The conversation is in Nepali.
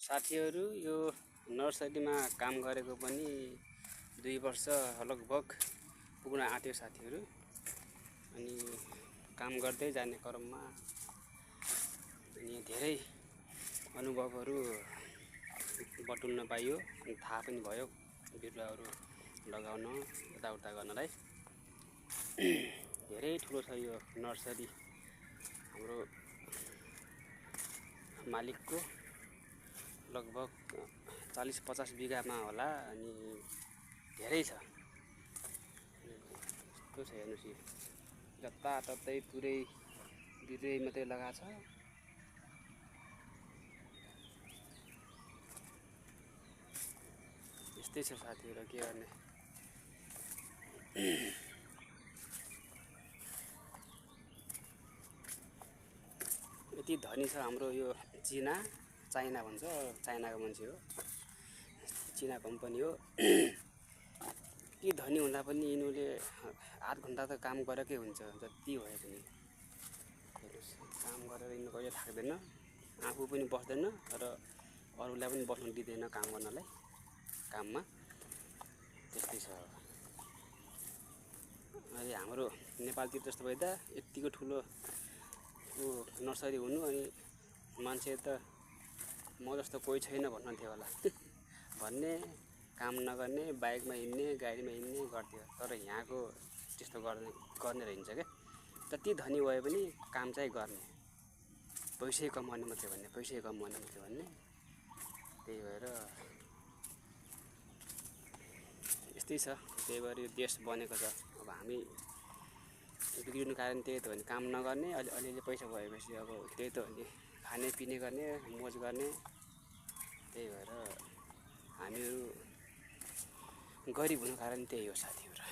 साथीहरू यो नर्सरीमा काम गरेको पनि 2 वर्ष लगभग पुग्न आँट्यो साथीहरू। अनि काम गर्दै जाने क्रममा अनि धेरै अनुभवहरू बटुल्न पाइयो अनि थाहा पनि भयो बिरुवाहरू लगाउन यताउता गर्नलाई। धेरै ठुलो छ यो नर्सरी हाम्रो मालिकको, लगभग 40-50 बिगामा होला अनि धेरै छ। यस्तो छ हेर्नुस्, जताततै पुरै बिरुवै मात्रै लगाएको छ। यस्तै छ साथीहरू, के गर्ने। यति धनी छ हाम्रो यो चाइना भन्छ, चाइनाको मान्छे हो, चिना कम्पनी हो। यति धनी हुँदा पनि यिनीहरूले 8 घन्टा त काम गरेकै हुन्छ, जति भए पनि। हेर्नुहोस्, काम गरेर यिनीहरू कहिले थाक्दैन, आफू पनि बस्दैन र अरूलाई पनि बस्नु दिँदैन काम गर्नलाई काममा। त्यस्तै छ। अहिले हाम्रो नेपालतिर जस्तो भए त यतिको ठुलो नर्सरी हुनु, अनि मान्छे त म जस्तो कोही छैन भन्नुहुन्थ्यो होला। भन्ने, काम नगर्ने, बाइकमा हिँड्ने, गाडीमा हिँड्ने गर्थ्यो। तर यहाँको त्यस्तो गर्ने रहन्छ क्या। जति धनी भए पनि काम चाहिँ गर्ने, पैसै कमाउने मात्रै भन्ने, पैसै कमाउने मात्रै भन्ने। त्यही भएर यस्तै छ। त्यही भएर यो देश बनेको छ। अब हामी बिग्रिनु कारण त्यही त हो नि, काम नगर्ने, अलिअलि पैसा भएपछि अब त्यही त हो नि, खाने पिने गर्ने, मोज गर्ने। त्यही भएर हामीहरू गरिब हुनु कारण त्यही हो साथीहरू।